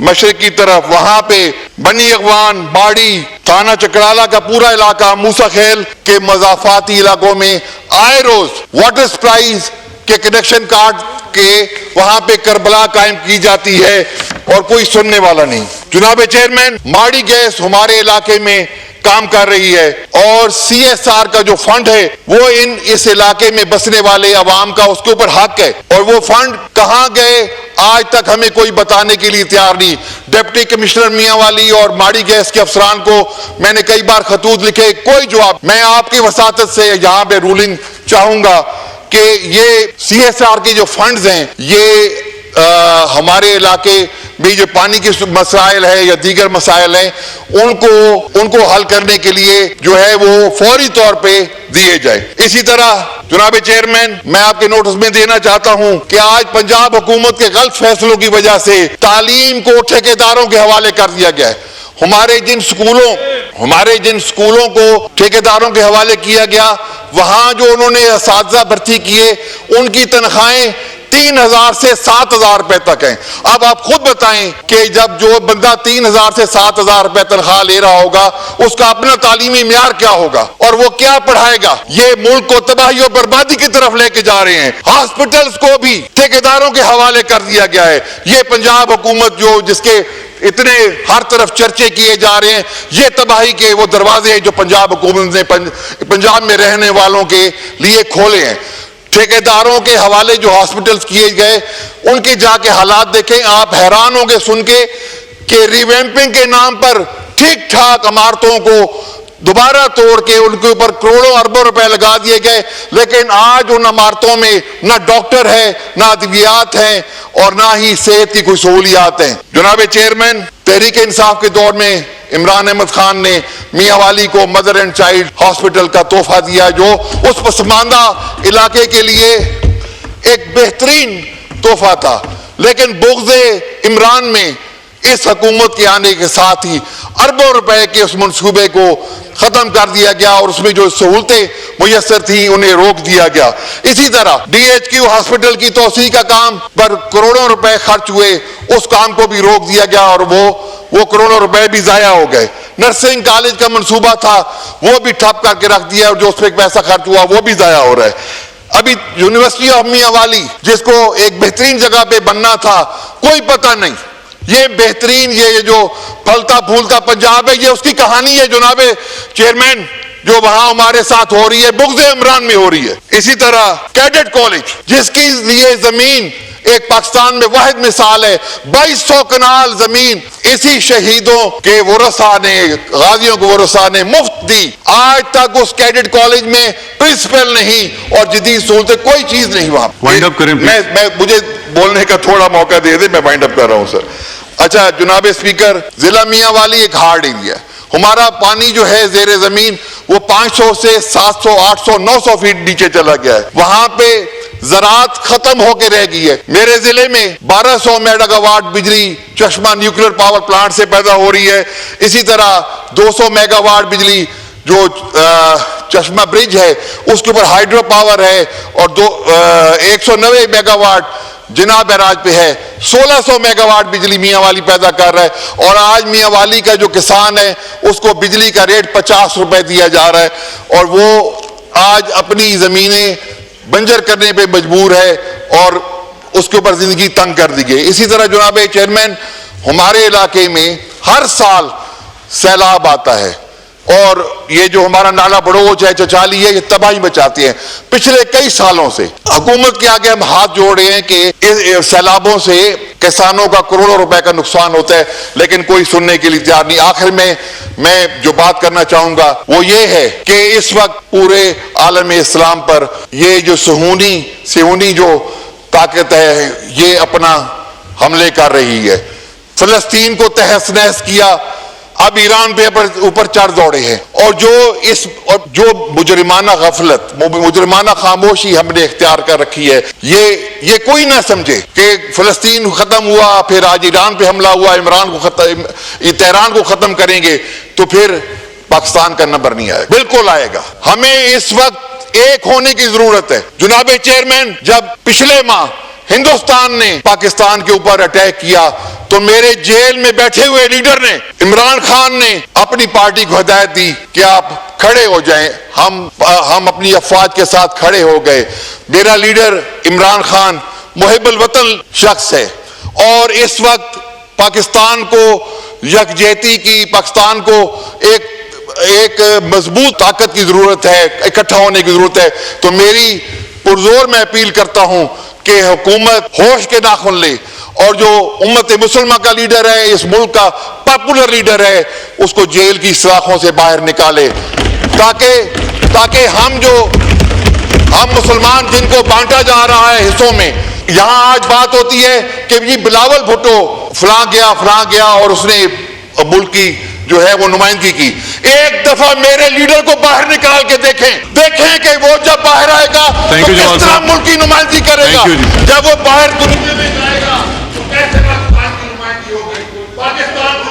مشرق کی طرف، وہاں پہ بنی اغوان، باڑی، تھانہ چکرالا کا پورا علاقہ، موسیٰ خیل کے مضافاتی علاقوں میں آئے روز واٹر سپلائیز کے کنیکشن کارڈ کے وہاں پہ کربلا قائم کی جاتی ہے اور کوئی سننے والا نہیں۔ جناب چیئرمین، ماڑی گیس ہمارے علاقے میں کام کر رہی ہے اور سی ایس آر کا جو فنڈ ہے وہ اس علاقے میں بسنے والے عوام کا اس کے اوپر حق ہے، اور وہ فنڈ کہاں گئے آج تک ہمیں کوئی بتانے کے لیے تیار نہیں۔ ڈپٹی کمشنر میاں والی اور ماڑی گیس کے افسران کو میں نے کئی بار خطوط لکھے، کوئی جواب۔ میں آپ کی وساطت سے یہاں پہ رولنگ چاہوں گا کہ یہ سی ایس آر کے جو فنڈز ہیں یہ ہمارے علاقے میں جو پانی کے مسائل ہے یا دیگر مسائل ہیں ان کو حل کرنے کے لیے جو ہے وہ فوری طور پہ دیے جائے۔ اسی طرح جناب چیئرمین، میں آپ کے نوٹس میں دینا چاہتا ہوں کہ آج پنجاب حکومت کے غلط فیصلوں کی وجہ سے تعلیم کو ٹھیکیداروں کے حوالے کر دیا گیا ہے۔ ہمارے جن سکولوں کو ٹھیکیداروں کے حوالے کیا گیا، وہاں جو انہوں نے اساتذہ بھرتی کیے ان کی تنخواہیں 3,000 سے 7,000 روپے تک ہیں۔ اب آپ خود بتائیں کہ جب جو بندہ 3,000 سے 7,000 روپے تنخواہ لے رہا ہوگا اس کا اپنا تعلیمی معیار کیا ہوگا اور وہ کیا پڑھائے گا؟ یہ ملک کو تباہی اور بربادی کی طرف لے کے جا رہے ہیں۔ ہاسپٹلز کو بھی ٹھیکیداروں کے حوالے کر دیا گیا ہے۔ یہ پنجاب حکومت جس کے اتنے ہر طرف چرچے کیے جا رہے ہیں، یہ تباہی کے وہ دروازے ہیں جو پنجاب حکومت نے پنجاب میں رہنے والوں کے لیے کھولے ہیں۔ ٹھیکیداروں کے حوالے جو ہاسپٹلز کیے گئے ان کے جا کے حالات دیکھیں، آپ حیران ہوں گے سن کے کہ ریویمپنگ کے نام پر ٹھیک ٹھاک عمارتوں کو دوبارہ توڑ کے ان کے اوپر کروڑوں اربوں روپے لگا دیے گئے، لیکن آج ان عمارتوں میں نہ ڈاکٹر ہے، نہ ادویات ہیں اور نہ ہی صحت کی کوئی سہولیات ہیں۔ جناب چیئرمین، تحریک انصاف کے دور میں عمران احمد خان نے میاں والی کو مدر اینڈ چائلڈ ہاسپٹل کا تحفہ دیا جو اس پسماندہ علاقے کے لیے ایک بہترین تحفہ تھا، لیکن بغض عمران میں اس حکومت کے آنے کے ساتھ ہی اربوں روپے کے اس منصوبے کو ختم کر دیا گیا اور اس میں جو سہولتیں میسر تھیں انہیں روک دیا گیا۔ اسی طرح ڈی ایچ کیو ہاسپٹل کی توسیع کا کام پر کروڑوں روپے خرچ ہوئے، اس کام کو بھی روک دیا گیا اور وہ کروڑوں روپے بھی ضائع ہو گئے۔ نرسنگ کالج کا منصوبہ تھا وہ بھی ٹھپ کر کے رکھ دیا اور جو اس پہ پیسہ خرچ ہوا وہ بھی ضائع ہو رہا ہے۔ ابھی یونیورسٹی آف میاں والی جس کو ایک بہترین جگہ پہ بننا تھا، کوئی پتہ نہیں، یہ بہترین یہ جو پھلتا پھولتا پنجاب ہے یہ اس کی کہانی ہے جناب چیئرمین، جو وہاں ہمارے ساتھ ہو رہی ہے بغض عمران میں ہو رہی ہے۔ اسی طرح کیڈٹ کالج جس کی لیے زمین ایک پاکستان میں واحد مثال ہے، 2200 کنال زمین اسی شہیدوں کے ورثاء نے، غازیوں کے ورثاء نے مفت دی۔ آج تک اس کیڈٹ کالج میں پرنسپل نہیں اور جدید سہولتیں کوئی چیز نہیں وہاں۔ وائنڈ اپ کریں میں مجھے بولنے کا تھوڑا موقع دے دیں، میں وائنڈ اپ کر رہا ہوں سر۔ اچھا جناب اسپیکر، ضلع میاں والی ایک ہارڈ ایریا ہے، ہمارا پانی جو ہے زیر زمین وہ 500 سے 700 800 900 فیٹ نیچے چلا گیا ہے، وہاں پہ زراعت ختم ہو کے رہ گئی ہے۔ میرے ضلع میں 1200 میگا واٹ بجلی چشمہ نیوکلیر پاور پلانٹ سے پیدا ہو رہی ہے، اسی طرح 200 میگا واٹ بجلی جو چشمہ برج ہے اس کے اوپر ہائیڈرو پاور ہے، اور 190 میگا واٹ جناح بیراج پہ ہے۔ 1600 میگا واٹ بجلی میاں والی پیدا کر رہا ہے، اور آج میاں والی کا جو کسان ہے اس کو بجلی کا ریٹ 50 روپے دیا جا رہا ہے، اور وہ آج اپنی زمینیں بنجر کرنے پہ مجبور ہے اور اس کے اوپر زندگی تنگ کر دی گئی۔ اسی طرح جناب چیئرمین، ہمارے علاقے میں ہر سال سیلاب آتا ہے، اور یہ جو ہمارا نالا بڑوچ ہے، چچالی ہے، یہ تباہی مچاتی ہیں۔ پچھلے کئی سالوں سے حکومت کے آگے ہم ہاتھ جوڑ رہے ہیں کہ سیلابوں سے کسانوں کا کروڑوں روپے کا نقصان ہوتا ہے، لیکن کوئی سننے کے لیے تیار نہیں۔ آخر میں جو بات کرنا چاہوں گا وہ یہ ہے کہ اس وقت پورے عالم اسلام پر یہ جو صہیونی جو طاقت ہے یہ اپنا حملے کر رہی ہے۔ فلسطین کو تہس نہس کیا، اب ایران پہ اوپر چڑھ دوڑے ہیں، اور جو مجرمانہ غفلت، مجرمانہ خاموشی ہم نے اختیار کر رکھی ہے، یہ کوئی نہ سمجھے کہ فلسطین ختم ہوا پھر آج ایران پہ حملہ ہوا، تہران کو ختم کریں گے تو پھر پاکستان کا نمبر نہیں آئے گا۔ بالکل آئے گا۔ ہمیں اس وقت ایک ہونے کی ضرورت ہے۔ جناب چیئرمین، جب پچھلے ماہ ہندوستان نے پاکستان کے اوپر اٹیک کیا تو میرے جیل میں بیٹھے ہوئے لیڈر نے عمران خان نے اپنی پارٹی کو ہدایت دی کہ آپ کھڑے ہو جائیں. ہم اپنی افواج کے ساتھ کھڑے ہو گئے. میرا لیڈر عمران خان محب الوطن شخص ہے اور اس وقت پاکستان کو یکجہتی کی، پاکستان کو ایک مضبوط طاقت کی ضرورت ہے، اکٹھا ہونے کی ضرورت ہے. تو میری پرزور میں اپیل کرتا ہوں کہ حکومت ہوش کے ناخن لے اور جو امت مسلمہ کا لیڈر ہے، اس ملک کا پاپولر لیڈر ہے، اس کو جیل کی سلاخوں سے باہر نکالے تاکہ ہم مسلمان جن کو بانٹا جا رہا ہے حصوں میں. یہاں آج بات ہوتی ہے کہ یہ بلاول بھٹو فلاں گیا اور اس نے ملک کی جو ہے وہ نمائندگی کی. ایک دفعہ میرے لیڈر کو باہر نکال کے دیکھیں کہ وہ جب باہر آئے گا تو کس طرح ملک کی نمائندگی کرے گا. جب وہ باہر دنیا میں جائے گا تو کیسے پاکستان کی نمائندگی ہوگی. پاکستان